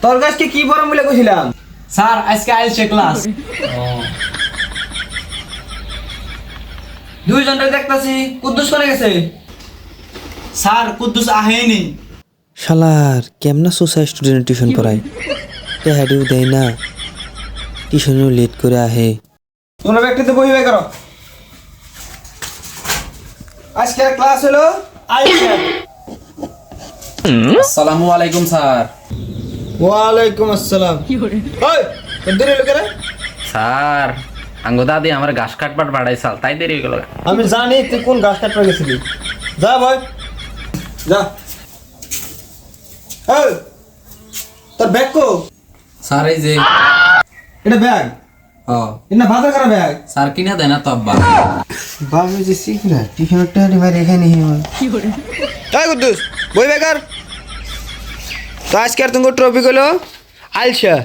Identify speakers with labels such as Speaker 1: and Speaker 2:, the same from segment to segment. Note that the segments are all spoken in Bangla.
Speaker 1: তোর কাছে কি বড় বলে কইছিলাম
Speaker 2: স্যার আজকে আইছে ক্লাস।
Speaker 1: দুইজনটা দেখতাছি কুদ্দুস করে গেছে।
Speaker 2: স্যার কুদ্দুস আহেনি।
Speaker 3: শালার কেমনা সোসাই স্টুডেন্ট টিউশন পড়ায় টেহাডিও দেয় না, টিউশনেও লেট করে আহে।
Speaker 1: তোমরা ব্যক্তিতে বই বাই করো। আজকে ক্লাস হলো আইসা।
Speaker 2: আসসালামু আলাইকুম স্যার।
Speaker 1: ওয়ালাইকুম আসসালাম। ওই দেরি হলো কেন?
Speaker 4: স্যার আঙ্গো দাদি আমার ঘাস কাটবার বাড়াইছাল তাই দেরি হয়ে গেল।
Speaker 1: আমি জানি তুই কোন ঘাস কাটতে গেছিলি। যা ভাই যা। এই তোর ব্যাগ কো?
Speaker 4: স্যার এই যে
Speaker 1: এটা ব্যাগ? এটা ভাতের করা ব্যাগ।
Speaker 4: স্যার কিনা দেয় না তো আব্বা।
Speaker 1: বাবু যে শিখ না টিউশনের টাইম মারি এখানে কি করে? তাই কুদ্দুস বই বেকার। তো আজকে আর তোমার টপিক হলো আলসা।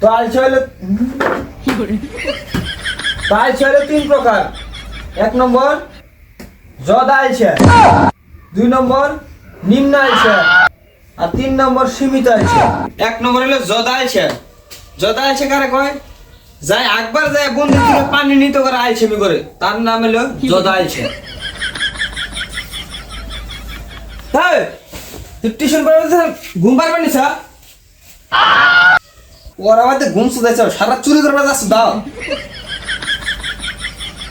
Speaker 1: তো আলসা হলো কি করে? তো আলসা হলো তিন প্রকার। এক নম্বর জদ আলসা, দুই নম্বর নিম্ন আলসা, আর তিন নম্বর সীমিত আলসা। এক নম্বর হলো জদ আলসা। জদ আলসা কারে কয়? যাই একবার যায় বন্ধু থেকে পানি নিতে করে আলসেমি করে, তার নাম হলো জদ আলসা। হ্যাঁ তুই টিউশন পড়াতে ঘুম পারবেন না স্যার? ওর আমাদের ঘুম শুধাইছ, সারা চুরি করবে যাচ্ছ দাও।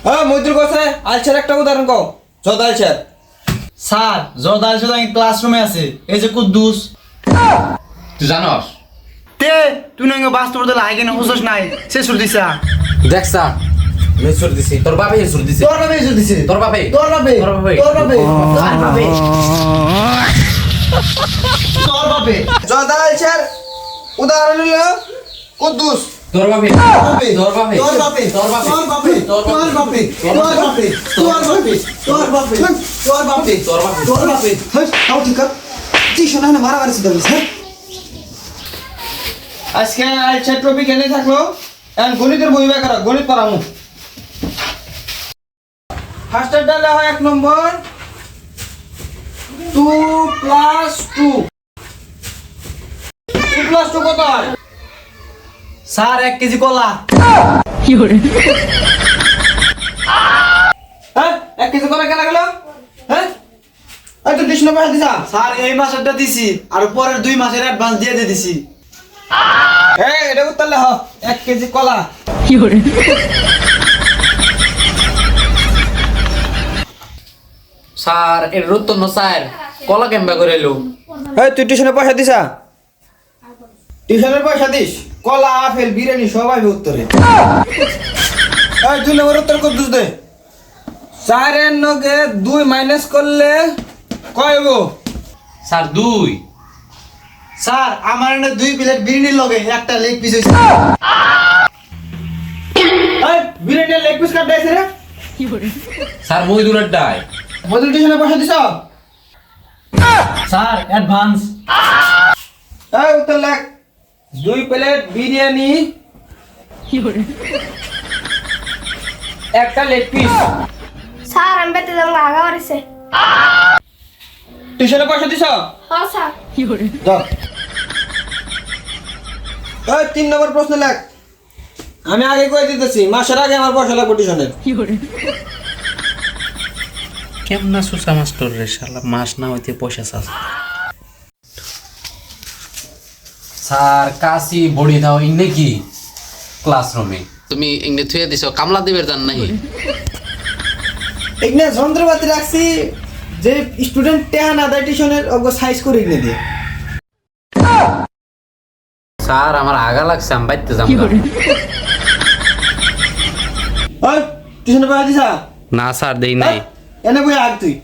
Speaker 1: হ্যাঁ মৈত্রী কথা আলসার একটা উদাহরণ কও। জদ আলসার।
Speaker 2: স্যার জদ আইছে তো ক্লাসরুমে আছে, এই যে কুদ্দুস।
Speaker 4: তুই জানস?
Speaker 2: তে তুই নঙ্গ বাস্তব তো লাগে না হুসস নাই সে সুর দিছা।
Speaker 4: দেখ স্যার হেসুর দিছি, তোর বাপে হেসুর দিছে।
Speaker 2: তোর নামে সুর দিছে।
Speaker 4: তোর বাপে
Speaker 2: তোর বাপে
Speaker 4: তোর বাপে
Speaker 2: তোর বাপে তোর বাপে তোর বাপে।
Speaker 1: জদ আলসার উদাহরণ হলো কুদ্দুস।
Speaker 4: তোর বাপে তোর বাপে
Speaker 2: তোর বাপে
Speaker 4: তোর বাপে
Speaker 2: তোর বাপে তোর বাপে তোর বাপে তোর বাপে তোর বাপে তোর বাপে
Speaker 4: তোর বাপে
Speaker 2: তোর বাপে।
Speaker 1: হ্যাঁ তাও ঠিক আছে। টিউশন না মারামারি শুধু হ্যাঁ। আজকে আলসার টপিক এনে থাকলো। এখন গণিতের বই বের করো, গণিত পড়ামু। ফার্স্টের ডালে হয় এক নম্বর 2 + 2। 2 + 2 কত হয়?
Speaker 2: স্যার 1 কেজি কলা।
Speaker 1: হ্যাঁ 1 কেজি কলা কেনা গেল? হ্যাঁ এই তো টিউশন পয়সা দিছা?
Speaker 2: স্যার এই মাসেরটা দিছি আর পরের 2 মাসের অ্যাডভান্স দিয়ে দিছি।
Speaker 1: এই এটা উত্তরলে হ 1 কেজি কলা।
Speaker 4: স্যার এর রুত্তন স্যার কলা কেমবা করে এলো?
Speaker 1: এই তুই টিউশনের পয়সা দিছা? টিউশনের পয়সা দিস? কলা আপেল বিরিয়ানি সব আইবে উত্তরে। এই 2 নম্বর উত্তর কত দে? 4 এর নগে 2 মাইনাস করলে কয় হইব?
Speaker 4: স্যার 2।
Speaker 2: স্যার আমার এনে 2 প্লেট বিরিয়ানির লগে একটা লেগ পিস হইছে।
Speaker 1: এই বিরিয়ানির লেগ পিস কাট দিছে রে?
Speaker 4: স্যার মই দূরের ডাই।
Speaker 1: বদল টিউশনের পয়সা দিছ?
Speaker 2: Sir advance.
Speaker 1: এই উত্তর লেখ 2 প্লেট বিরিয়ানি একটা লেগ পিস।
Speaker 5: স্যার আমি বেতে যাবো আগা বাড়িছে।
Speaker 1: টিউশনের পয়সা দিছ?
Speaker 5: হ্যাঁ স্যার।
Speaker 1: দাও। এই 3 নম্বর প্রশ্ন লেখ। আমি আগে কই দিতেছি মাসের আগে আমার পয়সা লাগবে টিউশনের।
Speaker 4: কেমনা সুসা মাস্টার রে শালা মাস না হইতে পয়সা চাস। স্যার কাশি বড়ি দাও ইংনে কি ক্লাসরুমে তুমি ইংনে থুয়ে দিছো কামলা দিবের জান নাই?
Speaker 1: এখানে যন্ত্রপাতি রাখছি যে স্টুডেন্ট টেহা না দেয় টিউশনের ওগো সাইজ করে এনে দিয়ে।
Speaker 4: স্যার আমার আগা লাগছে আমি বাইতে যাম।
Speaker 1: ওই টিউশনের পয়সা দিছা?
Speaker 4: না স্যার দেই নাই।
Speaker 1: এনে বই আগ তুই।